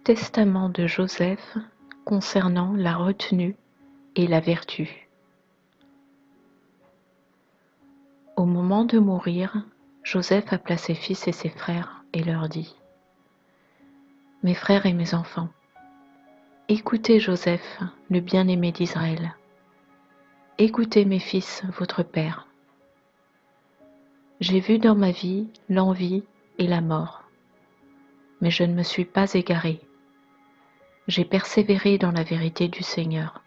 Testament de Joseph concernant la retenue et la vertu. Au moment de mourir, Joseph appela ses fils et ses frères et leur dit : « Mes frères et mes enfants, écoutez Joseph, le bien-aimé d'Israël. Écoutez mes fils, votre père. J'ai vu dans ma vie l'envie et la mort, mais je ne me suis pas égaré. J'ai persévéré dans la vérité du Seigneur.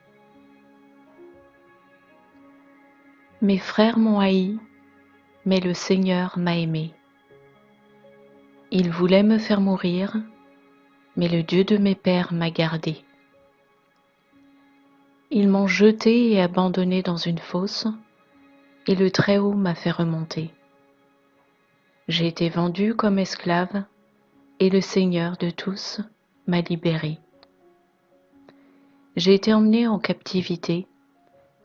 Mes frères m'ont haï, mais le Seigneur m'a aimé. Ils voulaient me faire mourir, mais le Dieu de mes pères m'a gardé. Ils m'ont jeté et abandonné dans une fosse, et le Très-Haut m'a fait remonter. J'ai été vendu comme esclave, et le Seigneur de tous m'a libéré. J'ai été emmené en captivité,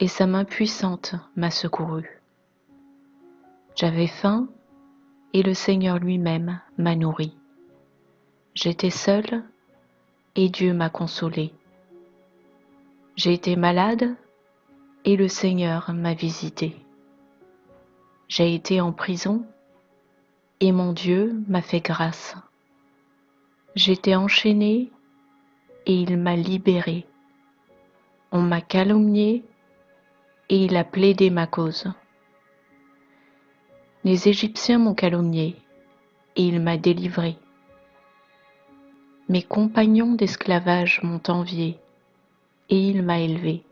et sa main puissante m'a secouru. J'avais faim, et le Seigneur lui-même m'a nourri. J'étais seul, et Dieu m'a consolé. J'ai été malade, et le Seigneur m'a visité. J'ai été en prison, et mon Dieu m'a fait grâce. J'étais enchaîné, et il m'a libéré. On m'a calomnié, et il a plaidé ma cause. Les Égyptiens m'ont calomnié, et il m'a délivré. Mes compagnons d'esclavage m'ont envié, et il m'a élevé.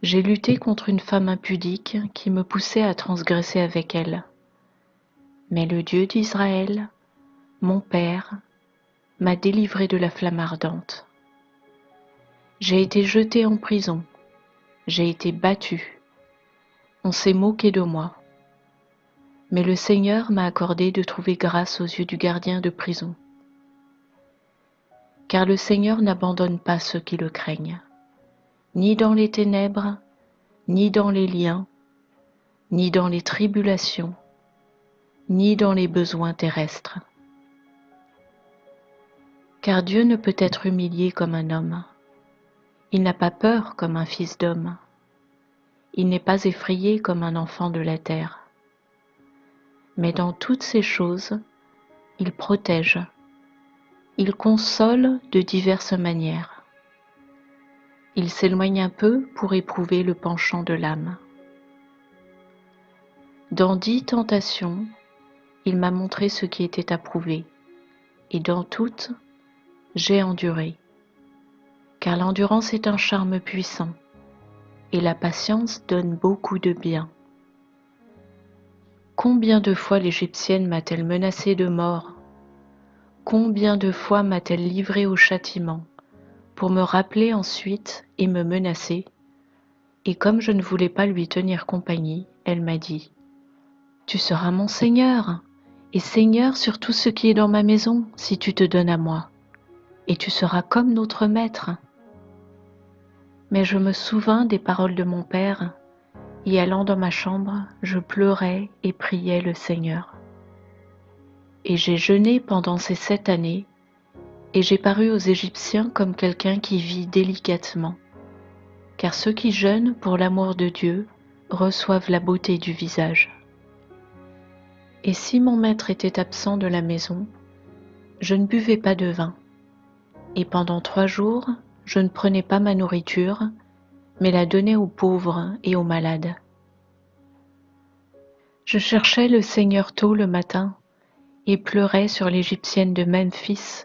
J'ai lutté contre une femme impudique qui me poussait à transgresser avec elle. Mais le Dieu d'Israël, mon Père, m'a délivré de la flamme ardente. J'ai été jeté en prison, j'ai été battu. On s'est moqué de moi. Mais le Seigneur m'a accordé de trouver grâce aux yeux du gardien de prison. Car le Seigneur n'abandonne pas ceux qui le craignent, ni dans les ténèbres, ni dans les liens, ni dans les tribulations, ni dans les besoins terrestres. Car Dieu ne peut être humilié comme un homme. Il n'a pas peur comme un fils d'homme. Il n'est pas effrayé comme un enfant de la terre. Mais dans toutes ces choses, il protège. Il console de diverses manières. Il s'éloigne un peu pour éprouver le penchant de l'âme. Dans 10 tentations, il m'a montré ce qui était approuvé, et dans toutes, j'ai enduré. Car l'endurance est un charme puissant, et la patience donne beaucoup de bien. Combien de fois l'Égyptienne m'a-t-elle menacé de mort? Combien de fois m'a-t-elle livré au châtiment, pour me rappeler ensuite et me menacer? Et comme je ne voulais pas lui tenir compagnie, elle m'a dit : « Tu seras mon Seigneur, et Seigneur sur tout ce qui est dans ma maison, si tu te donnes à moi, et tu seras comme notre maître. » Mais je me souvins des paroles de mon Père, et allant dans ma chambre, je pleurais et priais le Seigneur. Et j'ai jeûné pendant ces 7 années, et j'ai paru aux Égyptiens comme quelqu'un qui vit délicatement. Car ceux qui jeûnent pour l'amour de Dieu reçoivent la beauté du visage. Et si mon maître était absent de la maison, je ne buvais pas de vin. Et pendant 3 jours, je ne prenais pas ma nourriture, mais la donnais aux pauvres et aux malades. Je cherchais le Seigneur tôt le matin et pleurais sur l'Égyptienne de Memphis,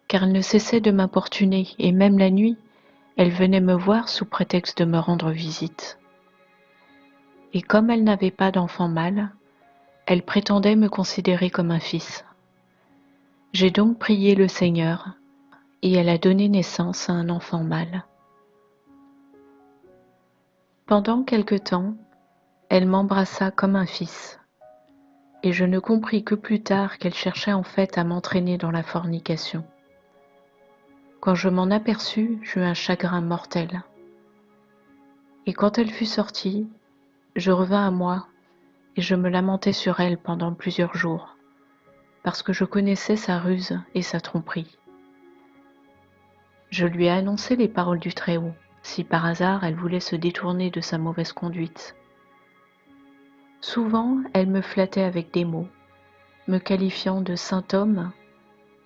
car elle ne cessait de m'importuner, et même la nuit, elle venait me voir sous prétexte de me rendre visite. Et comme elle n'avait pas d'enfant mâle, elle prétendait me considérer comme un fils. J'ai donc prié le Seigneur, et elle a donné naissance à un enfant mâle. Pendant quelque temps, elle m'embrassa comme un fils, et je ne compris que plus tard qu'elle cherchait en fait à m'entraîner dans la fornication. Quand je m'en aperçus, j'eus un chagrin mortel. Et quand elle fut sortie, je revins à moi, et je me lamentai sur elle pendant plusieurs jours, parce que je connaissais sa ruse et sa tromperie. Je lui ai annoncé les paroles du Très-Haut, si par hasard elle voulait se détourner de sa mauvaise conduite. Souvent, elle me flattait avec des mots, me qualifiant de saint homme,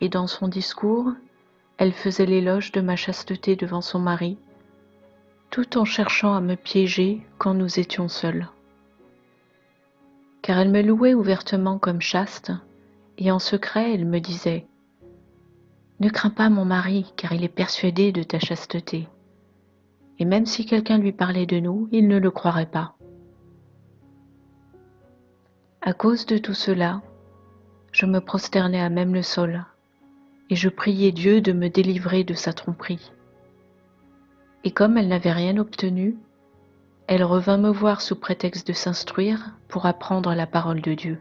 et dans son discours, elle faisait l'éloge de ma chasteté devant son mari, tout en cherchant à me piéger quand nous étions seuls. Car elle me louait ouvertement comme chaste, et en secret elle me disait « Ne crains pas mon mari, car il est persuadé de ta chasteté. » Et même si quelqu'un lui parlait de nous, il ne le croirait pas. À cause de tout cela, je me prosternais à même le sol, et je priais Dieu de me délivrer de sa tromperie. Et comme elle n'avait rien obtenu, elle revint me voir sous prétexte de s'instruire pour apprendre la parole de Dieu.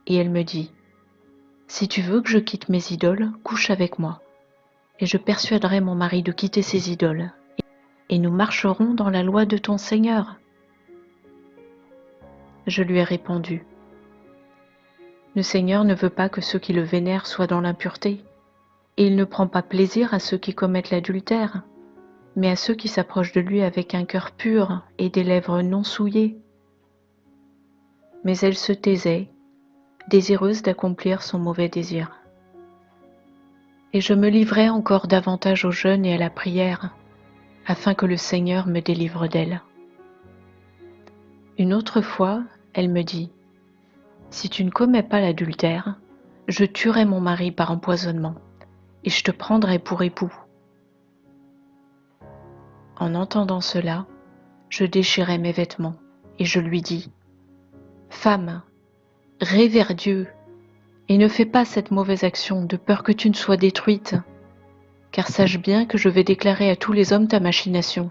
Et elle me dit « Si tu veux que je quitte mes idoles, couche avec moi, et je persuaderai mon mari de quitter ses idoles, et nous marcherons dans la loi de ton Seigneur. » Je lui ai répondu « Le Seigneur ne veut pas que ceux qui le vénèrent soient dans l'impureté, et il ne prend pas plaisir à ceux qui commettent l'adultère, mais à ceux qui s'approchent de lui avec un cœur pur et des lèvres non souillées. » Mais elle se taisait, désireuse d'accomplir son mauvais désir. Et je me livrais encore davantage au jeûne et à la prière, afin que le Seigneur me délivre d'elle. Une autre fois, elle me dit « Si tu ne commets pas l'adultère, je tuerai mon mari par empoisonnement, et je te prendrai pour époux. » En entendant cela, je déchirai mes vêtements, et je lui dis « Femme, révère Dieu, et ne fais pas cette mauvaise action de peur que tu ne sois détruite, car sache bien que je vais déclarer à tous les hommes ta machination. »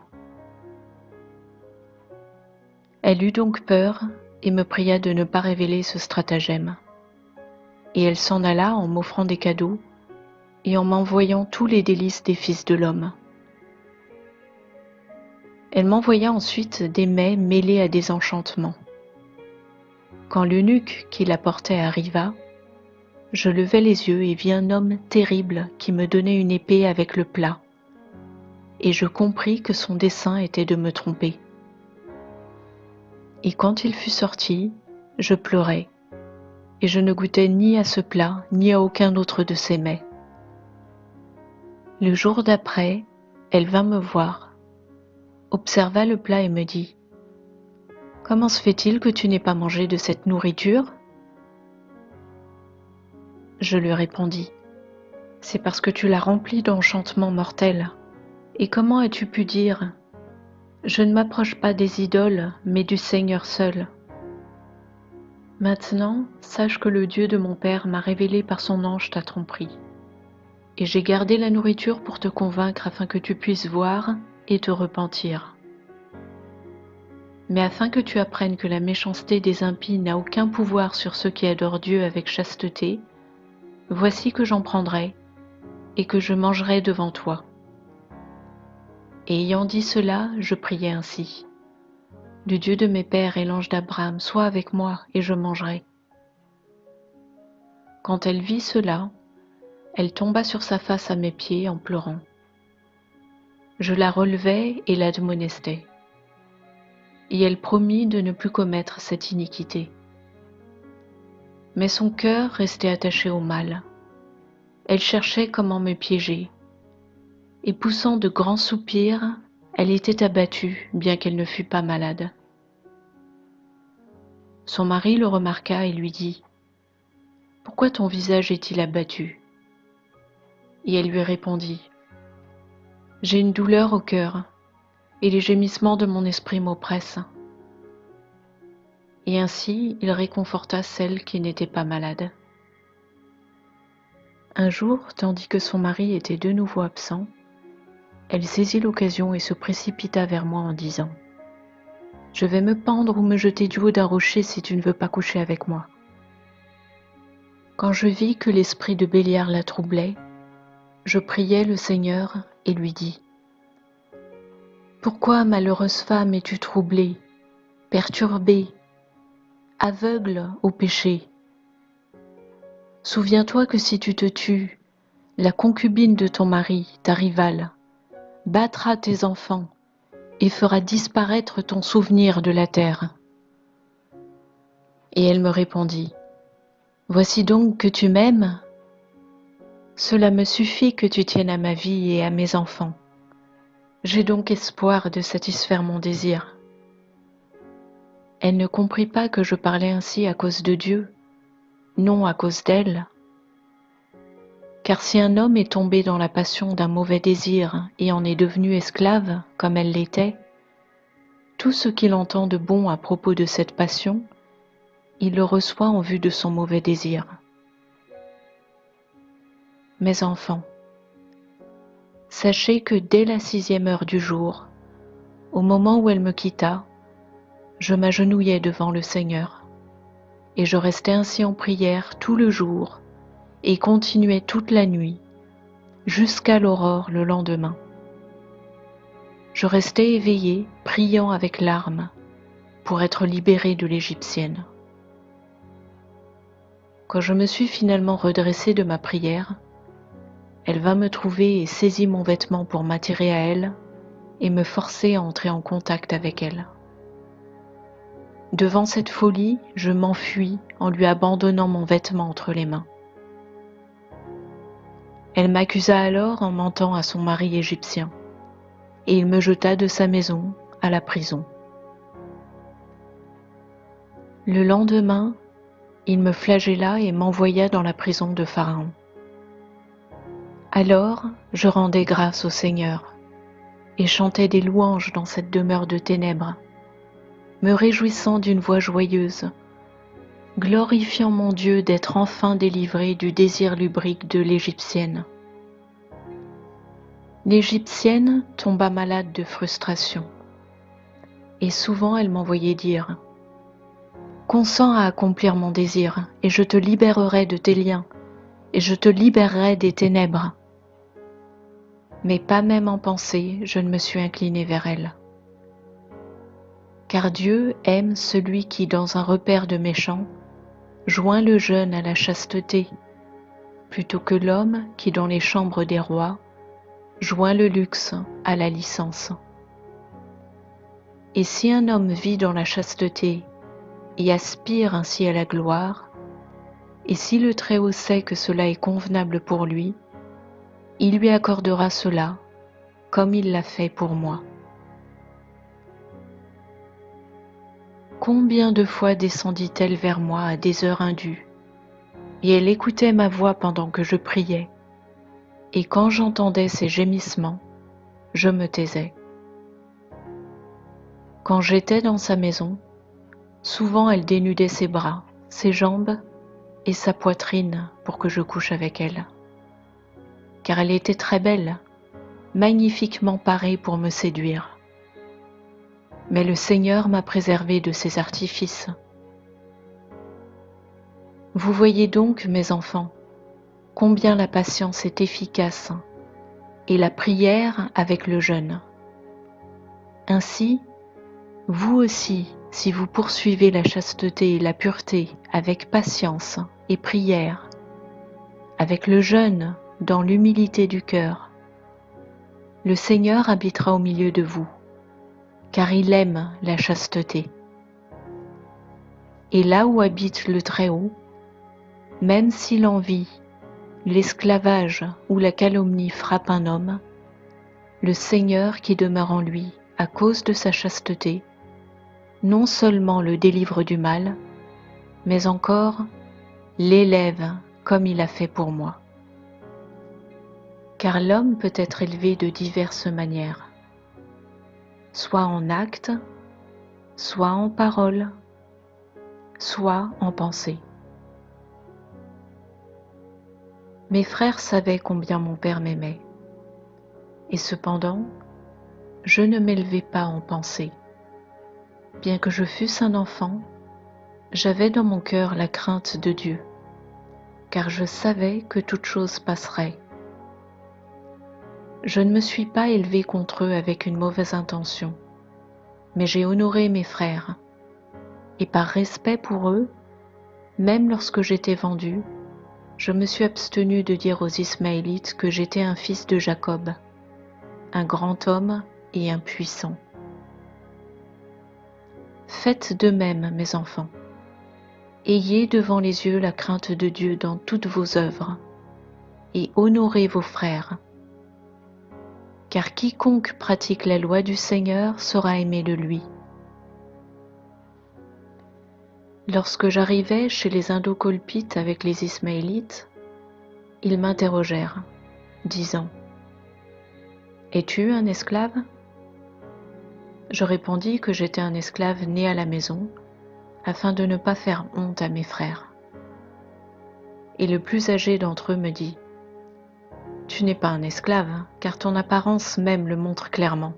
Elle eut donc peur et me pria de ne pas révéler ce stratagème. Et elle s'en alla en m'offrant des cadeaux et en m'envoyant tous les délices des fils de l'homme. Elle m'envoya ensuite des mets mêlés à des enchantements. Quand l'eunuque qui la portait arriva, je levai les yeux et vis un homme terrible qui me donnait une épée avec le plat, et je compris que son dessein était de me tromper. Et quand il fut sorti, je pleurai, et je ne goûtais ni à ce plat, ni à aucun autre de ces mets. Le jour d'après, elle vint me voir, observa le plat et me dit « Comment se fait-il que tu n'aies pas mangé de cette nourriture ?» Je lui répondis « C'est parce que tu l'as remplie d'enchantements mortels. Et comment as-tu pu dire « Je ne m'approche pas des idoles, mais du Seigneur seul ?» Maintenant, sache que le Dieu de mon père m'a révélé par son ange ta tromperie. Et j'ai gardé la nourriture pour te convaincre afin que tu puisses voir et te repentir. Mais afin que tu apprennes que la méchanceté des impies n'a aucun pouvoir sur ceux qui adorent Dieu avec chasteté, voici que j'en prendrai et que je mangerai devant toi. » Et ayant dit cela, je priai ainsi. « Le Dieu de mes pères et l'ange d'Abraham, sois avec moi et je mangerai. » Quand elle vit cela, elle tomba sur sa face à mes pieds en pleurant. Je la relevai et l'admonestai. Et elle promit de ne plus commettre cette iniquité. Mais son cœur restait attaché au mal. Elle cherchait comment me piéger. Et poussant de grands soupirs, elle était abattue, bien qu'elle ne fût pas malade. Son mari le remarqua et lui dit « Pourquoi ton visage est-il abattu ?» Et elle lui répondit « J'ai une douleur au cœur, et les gémissements de mon esprit m'oppressent. » Et ainsi il réconforta celle qui n'était pas malade. Un jour, tandis que son mari était de nouveau absent, elle saisit l'occasion et se précipita vers moi en disant « Je vais me pendre ou me jeter du haut d'un rocher si tu ne veux pas coucher avec moi. » Quand je vis que l'esprit de Béliar la troublait, je priai le Seigneur et lui dis « Pourquoi, malheureuse femme, es-tu troublée, perturbée, aveugle au péché ? Souviens-toi que si tu te tues, La concubine de ton mari, ta rivale, battra tes enfants et fera disparaître ton souvenir de la terre. » Et elle me répondit, « Voici donc que tu m'aimes. Cela me suffit que tu tiennes à ma vie et à mes enfants. J'ai donc espoir de satisfaire mon désir. » Elle ne comprit pas que je parlais ainsi à cause de Dieu, non à cause d'elle. Car si un homme est tombé dans la passion d'un mauvais désir et en est devenu esclave, comme elle l'était, tout ce qu'il entend de bon à propos de cette passion, il le reçoit en vue de son mauvais désir. Mes enfants, sachez que dès la 6e heure du jour, au moment où elle me quitta, je m'agenouillai devant le Seigneur, et je restai ainsi en prière tout le jour, et continuai toute la nuit, jusqu'à l'aurore le lendemain. Je restai éveillé, priant avec larmes, pour être libéré de l'Égyptienne. Quand je me suis finalement redressé de ma prière, elle vint me trouver et saisit mon vêtement pour m'attirer à elle et me forcer à entrer en contact avec elle. Devant cette folie, je m'enfuis en lui abandonnant mon vêtement entre les mains. Elle m'accusa alors en mentant à son mari égyptien, et il me jeta de sa maison à la prison. Le lendemain, il me flagella et m'envoya dans la prison de Pharaon. Alors, je rendais grâce au Seigneur et chantais des louanges dans cette demeure de ténèbres, me réjouissant d'une voix joyeuse, glorifiant mon Dieu d'être enfin délivré du désir lubrique de l'Égyptienne. L'Égyptienne tomba malade de frustration, et souvent elle m'envoyait dire « Consens à accomplir mon désir, et je te libérerai de tes liens, et je te libérerai des ténèbres. » Mais pas même en pensée, je ne me suis incliné vers elle. Car Dieu aime celui qui, dans un repaire de méchants, joint le jeûne à la chasteté, plutôt que l'homme qui, dans les chambres des rois, joint le luxe à la licence. Et si un homme vit dans la chasteté et aspire ainsi à la gloire, et si le Très-Haut sait que cela est convenable pour lui, il lui accordera cela, comme il l'a fait pour moi. Combien de fois descendit-elle vers moi à des heures indues, et elle écoutait ma voix pendant que je priais, et quand j'entendais ses gémissements, je me taisais. Quand j'étais dans sa maison, souvent elle dénudait ses bras, ses jambes et sa poitrine pour que je couche avec elle. Car elle était très belle, magnifiquement parée pour me séduire. Mais le Seigneur m'a préservé de ses artifices. Vous voyez donc, mes enfants, combien la patience est efficace et la prière avec le jeûne. Ainsi, vous aussi, si vous poursuivez la chasteté et la pureté avec patience et prière, avec le jeûne dans l'humilité du cœur, le Seigneur habitera au milieu de vous, car il aime la chasteté. Et là où habite le Très-Haut, même si l'envie, l'esclavage ou la calomnie frappe un homme, le Seigneur qui demeure en lui à cause de sa chasteté, non seulement le délivre du mal, mais encore l'élève comme il a fait pour moi. Car l'homme peut être élevé de diverses manières, soit en acte, soit en parole, soit en pensée. Mes frères savaient combien mon père m'aimait, et cependant, je ne m'élevai pas en pensée. Bien que je fusse un enfant, j'avais dans mon cœur la crainte de Dieu, car je savais que toute chose passerait. Je ne me suis pas élevé contre eux avec une mauvaise intention, mais j'ai honoré mes frères, et par respect pour eux, même lorsque j'étais vendu, je me suis abstenu de dire aux Ismaélites que j'étais un fils de Jacob, un grand homme et un puissant. Faites de même, mes enfants. Ayez devant les yeux la crainte de Dieu dans toutes vos œuvres, et honorez vos frères. Car quiconque pratique la loi du Seigneur sera aimé de lui. Lorsque j'arrivai chez les Indocolpites avec les Ismaélites, ils m'interrogèrent, disant : « Es-tu un esclave ? » Je répondis que j'étais un esclave né à la maison, afin de ne pas faire honte à mes frères. Et le plus âgé d'entre eux me dit : « Tu n'es pas un esclave, car ton apparence même le montre clairement. »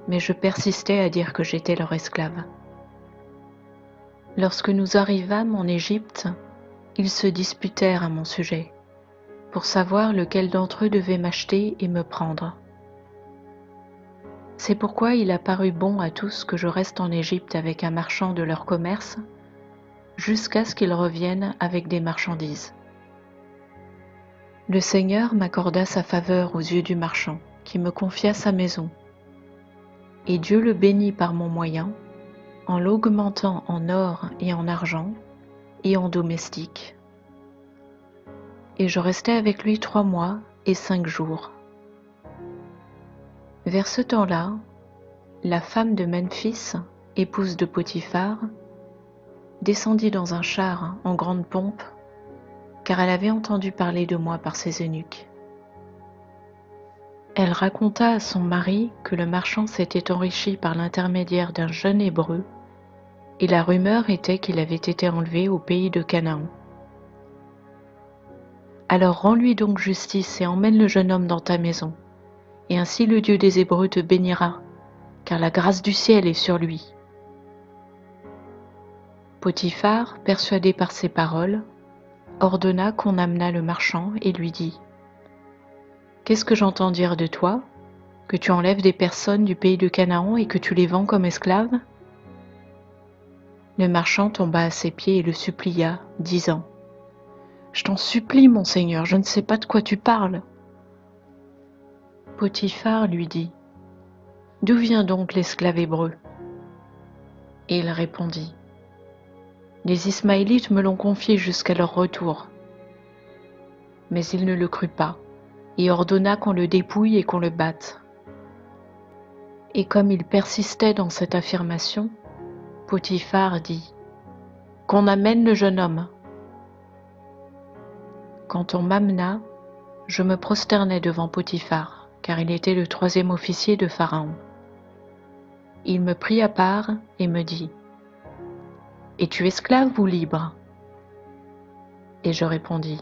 Mais je persistais à dire que j'étais leur esclave. Lorsque nous arrivâmes en Égypte, ils se disputèrent à mon sujet, pour savoir lequel d'entre eux devait m'acheter et me prendre. C'est pourquoi il a paru bon à tous que je reste en Égypte avec un marchand de leur commerce, jusqu'à ce qu'ils reviennent avec des marchandises. Le Seigneur m'accorda sa faveur aux yeux du marchand, qui me confia sa maison. Et Dieu le bénit par mon moyen, en l'augmentant en or et en argent, et en domestique. Et je restai avec lui 3 mois et 5 jours. Vers ce temps-là, la femme de Memphis, épouse de Potiphar, descendit dans un char en grande pompe, car elle avait entendu parler de moi par ses eunuques. Elle raconta à son mari que le marchand s'était enrichi par l'intermédiaire d'un jeune Hébreu, et la rumeur était qu'il avait été enlevé au pays de Canaan. Alors rends-lui donc justice et emmène le jeune homme dans ta maison, et ainsi le Dieu des Hébreux te bénira, car la grâce du ciel est sur lui. Potiphar, persuadé par ces paroles, ordonna qu'on amenât le marchand et lui dit : « Qu'est-ce que j'entends dire de toi, que tu enlèves des personnes du pays de Canaan et que tu les vends comme esclaves ?» Le marchand tomba à ses pieds et le supplia, disant : « Je t'en supplie, mon Seigneur, je ne sais pas de quoi tu parles. » Potiphar lui dit : « D'où vient donc l'esclave hébreu ? » Et il répondit : « Les Ismaélites me l'ont confié jusqu'à leur retour. » Mais il ne le crut pas, et ordonna qu'on le dépouille et qu'on le batte. Et comme il persistait dans cette affirmation, Potiphar dit : « Qu'on amène le jeune homme. » Quand on m'amena, je me prosternai devant Potiphar, car il était le 3e officier de Pharaon. Il me prit à part et me dit : « Es-tu esclave ou libre ? » Et je répondis :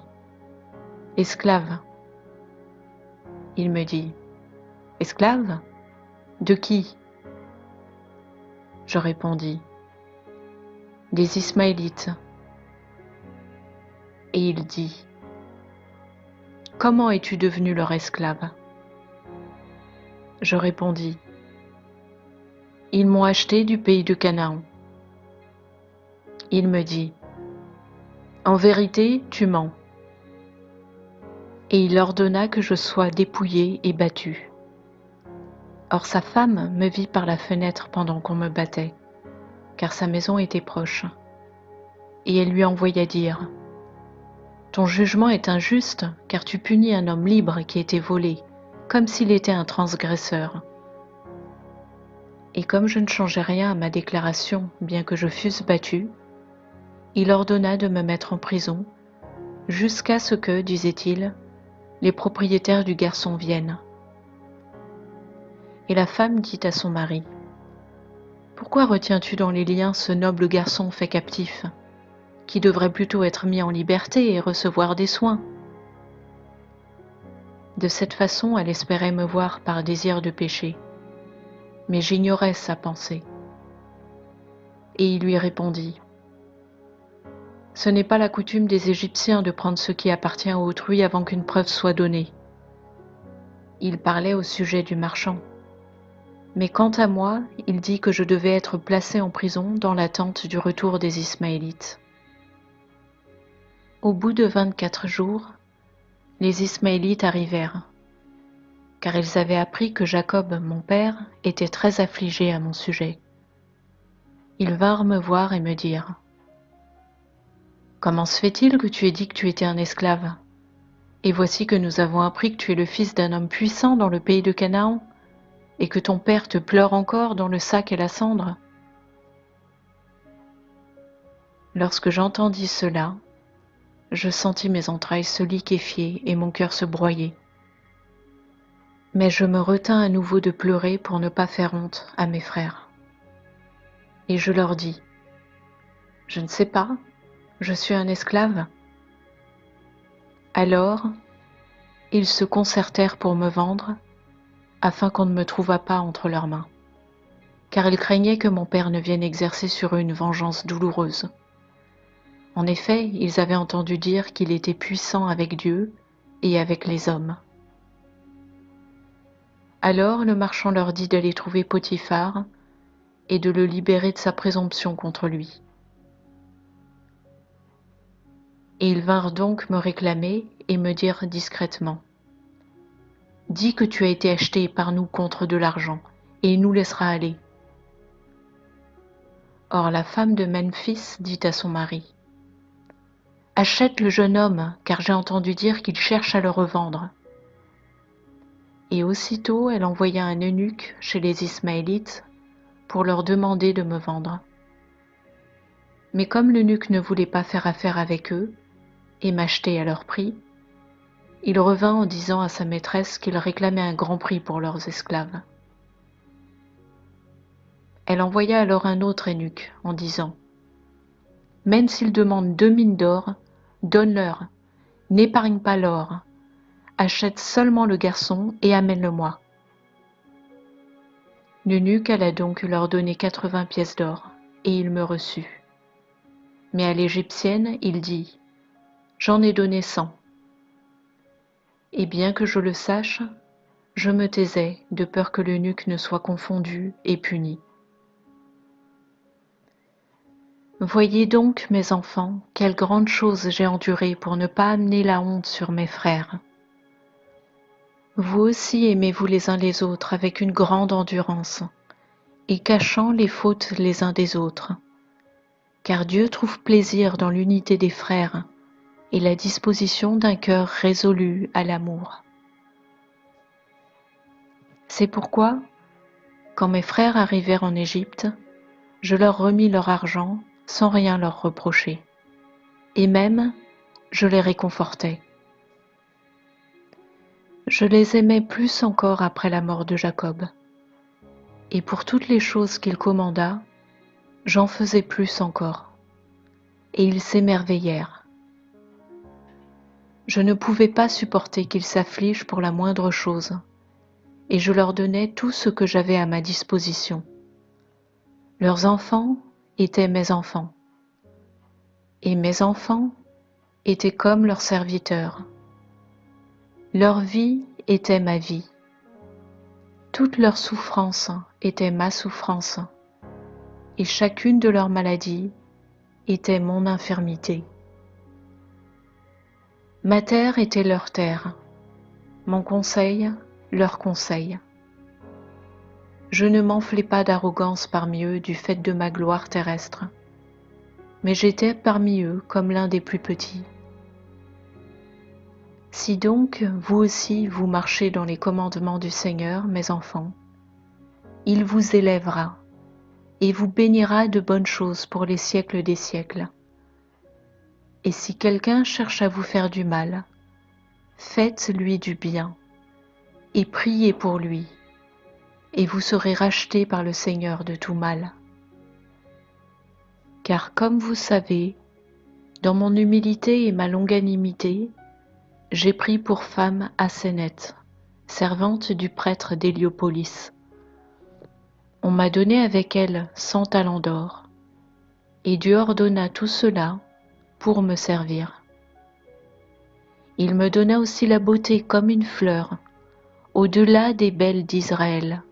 « Esclave. » Il me dit : « Esclave ? De qui ? » Je répondis : « Des Ismaélites. » Et il dit : « Comment es-tu devenu leur esclave ? » Je répondis : « Ils m'ont acheté du pays de Canaan. » Il me dit : « En vérité, tu mens. » Et il ordonna que je sois dépouillé et battu. Or sa femme me vit par la fenêtre pendant qu'on me battait, car sa maison était proche. Et elle lui envoya dire : « Ton jugement est injuste, car tu punis un homme libre qui était volé, comme s'il était un transgresseur. » Et comme je ne changeais rien à ma déclaration, bien que je fusse battu, il ordonna de me mettre en prison, jusqu'à ce que, disait-il, les propriétaires du garçon viennent. Et la femme dit à son mari : « Pourquoi retiens-tu dans les liens ce noble garçon fait captif, qui devrait plutôt être mis en liberté et recevoir des soins ? » De cette façon, elle espérait me voir par désir de péché, mais j'ignorais sa pensée. Et il lui répondit : « Ce n'est pas la coutume des Égyptiens de prendre ce qui appartient à autrui avant qu'une preuve soit donnée. » Il parlait au sujet du marchand. Mais quant à moi, il dit que je devais être placé en prison dans l'attente du retour des Ismaélites. Au bout de 24 jours, les Ismaélites arrivèrent, car ils avaient appris que Jacob, mon père, était très affligé à mon sujet. Ils vinrent me voir et me dirent : « Comment se fait-il que tu aies dit que tu étais un esclave ? Et voici que nous avons appris que tu es le fils d'un homme puissant dans le pays de Canaan, et que ton père te pleure encore dans le sac et la cendre. » Lorsque j'entendis cela, je sentis mes entrailles se liquéfier et mon cœur se broyer. Mais je me retins à nouveau de pleurer pour ne pas faire honte à mes frères. Et je leur dis : « Je ne sais pas, je suis un esclave. » Alors, ils se concertèrent pour me vendre, afin qu'on ne me trouvât pas entre leurs mains, car ils craignaient que mon père ne vienne exercer sur eux une vengeance douloureuse. En effet, ils avaient entendu dire qu'il était puissant avec Dieu et avec les hommes. Alors le marchand leur dit d'aller trouver Potiphar et de le libérer de sa présomption contre lui. Et ils vinrent donc me réclamer et me dire discrètement : « Dis que tu as été acheté par nous contre de l'argent, et il nous laissera aller. » Or la femme de Memphis dit à son mari : « Achète le jeune homme, car j'ai entendu dire qu'il cherche à le revendre. » Et aussitôt elle envoya un eunuque chez les Ismaélites pour leur demander de me vendre. Mais comme l'eunuque ne voulait pas faire affaire avec eux et m'acheter à leur prix, il revint en disant à sa maîtresse qu'il réclamait un grand prix pour leurs esclaves. Elle envoya alors un autre eunuque en disant : « Même s'ils demandent 2 mines d'or, donne-leur, n'épargne pas l'or, achète seulement le garçon et amène-le-moi. » L'eunuque alla donc leur donner 80 pièces d'or, et il me reçut. Mais à l'Égyptienne, il dit : « J'en ai donné 100. » Et bien que je le sache, je me taisais de peur que l'eunuque ne soit confondu et puni. Voyez donc, mes enfants, quelle grande chose j'ai endurée pour ne pas amener la honte sur mes frères. Vous aussi aimez-vous les uns les autres avec une grande endurance, et cachant les fautes les uns des autres. Car Dieu trouve plaisir dans l'unité des frères et la disposition d'un cœur résolu à l'amour. C'est pourquoi, quand mes frères arrivèrent en Égypte, je leur remis leur argent sans rien leur reprocher, et même je les réconfortai. Je les aimais plus encore après la mort de Jacob, et pour toutes les choses qu'il commanda, j'en faisais plus encore, et ils s'émerveillèrent. Je ne pouvais pas supporter qu'ils s'affligent pour la moindre chose, et je leur donnais tout ce que j'avais à ma disposition. Leurs enfants étaient mes enfants, et mes enfants étaient comme leurs serviteurs. Leur vie était ma vie. Toute leur souffrance était ma souffrance, et chacune de leurs maladies était mon infirmité. Ma terre était leur terre, mon conseil leur conseil. Je ne m'enflais pas d'arrogance parmi eux du fait de ma gloire terrestre, mais j'étais parmi eux comme l'un des plus petits. Si donc vous aussi vous marchez dans les commandements du Seigneur, mes enfants, il vous élèvera et vous bénira de bonnes choses pour les siècles des siècles. Et si quelqu'un cherche à vous faire du mal, faites-lui du bien et priez pour lui, et vous serez rachetés par le Seigneur de tout mal. Car comme vous savez, dans mon humilité et ma longanimité, j'ai pris pour femme Asénète, servante du prêtre d'Héliopolis. On m'a donné avec elle 100 talents d'or, et Dieu ordonna tout cela pour me servir. Il me donna aussi la beauté comme une fleur, au-delà des belles d'Israël,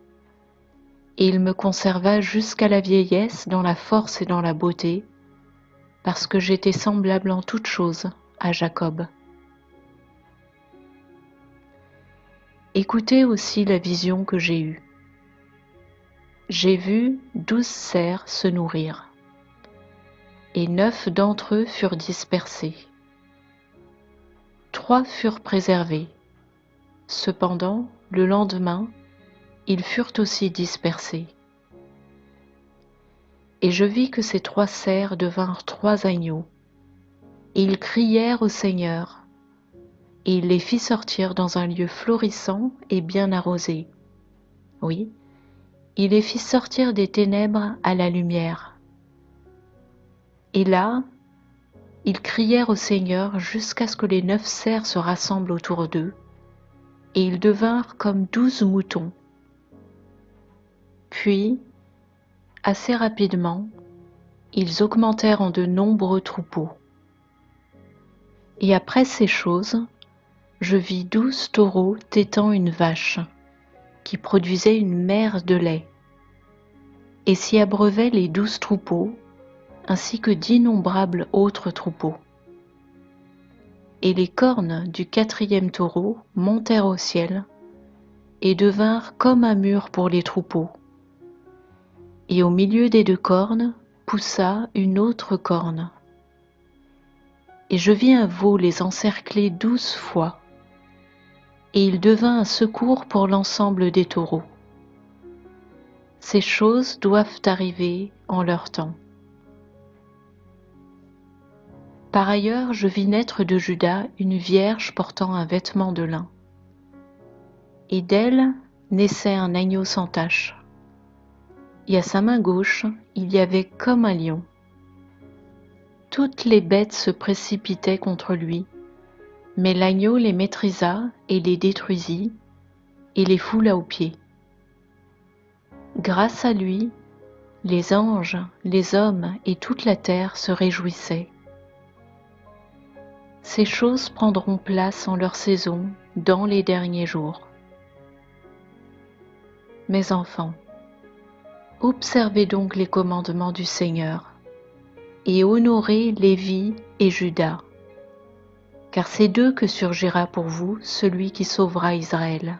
et il me conserva jusqu'à la vieillesse dans la force et dans la beauté, parce que j'étais semblable en toutes choses à Jacob. Écoutez aussi la vision que j'ai eue. J'ai vu 12 cerfs se nourrir, et 9 d'entre eux furent dispersés. 3 furent préservés. Cependant, le lendemain, ils furent aussi dispersés. Et je vis que ces 3 cerfs devinrent 3 agneaux, et ils crièrent au Seigneur, et il les fit sortir dans un lieu florissant et bien arrosé. Oui, il les fit sortir des ténèbres à la lumière. Et là, ils crièrent au Seigneur jusqu'à ce que les 9 cerfs se rassemblent autour d'eux, et ils devinrent comme 12 moutons. Puis, assez rapidement, ils augmentèrent en de nombreux troupeaux. Et après ces choses, je vis 12 taureaux tétant une vache, qui produisait une mer de lait, et s'y abreuvaient les 12 troupeaux, ainsi que d'innombrables autres troupeaux. Et les cornes du 4e taureau montèrent au ciel, et devinrent comme un mur pour les troupeaux. Et au milieu des 2 cornes poussa une autre corne. Et je vis un veau les encercler 12 fois, et il devint un secours pour l'ensemble des taureaux. Ces choses doivent arriver en leur temps. Par ailleurs, je vis naître de Juda une vierge portant un vêtement de lin. Et d'elle naissait un agneau sans tache. Et à sa main gauche, il y avait comme un lion. Toutes les bêtes se précipitaient contre lui, mais l'agneau les maîtrisa et les détruisit, et les foula aux pieds. Grâce à lui, les anges, les hommes et toute la terre se réjouissaient. Ces choses prendront place en leur saison dans les derniers jours. Mes enfants, observez donc les commandements du Seigneur et honorez Lévi et Juda, car c'est d'eux que surgira pour vous celui qui sauvera Israël.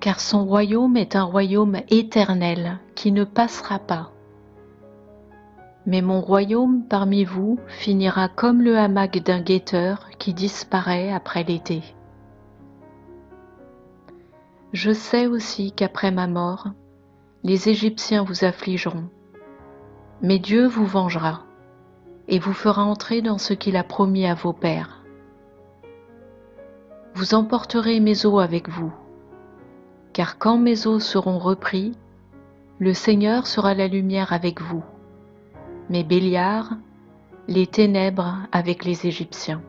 Car son royaume est un royaume éternel qui ne passera pas. Mais mon royaume parmi vous finira comme le hamac d'un guetteur qui disparaît après l'été. Je sais aussi qu'après ma mort, les Égyptiens vous affligeront, mais Dieu vous vengera et vous fera entrer dans ce qu'il a promis à vos pères. Vous emporterez mes os avec vous, car quand mes os seront repris, le Seigneur sera la lumière avec vous, mais Béliar, les ténèbres avec les Égyptiens.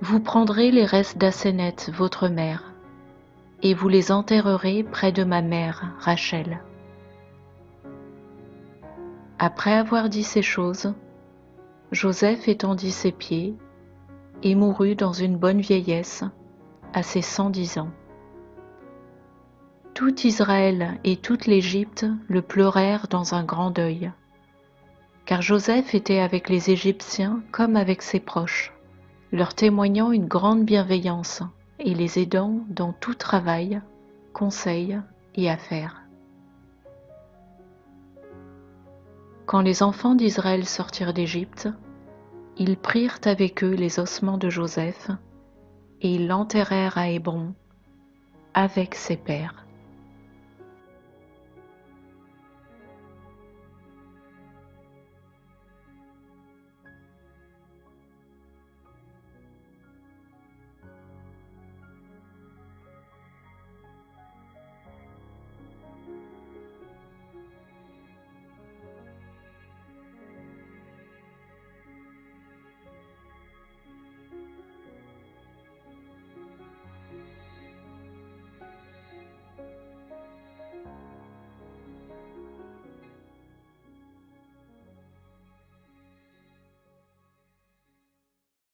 Vous prendrez les restes d'Aséneth, votre mère, et vous les enterrerez près de ma mère, Rachel. Après avoir dit ces choses, Joseph étendit ses pieds et mourut dans une bonne vieillesse, à ses 110 ans. Tout Israël et toute l'Égypte le pleurèrent dans un grand deuil, car Joseph était avec les Égyptiens comme avec ses proches, leur témoignant une grande bienveillance et les aidant dans tout travail, conseil et affaires. Quand les enfants d'Israël sortirent d'Égypte, ils prirent avec eux les ossements de Joseph et ils l'enterrèrent à Hébron avec ses pères.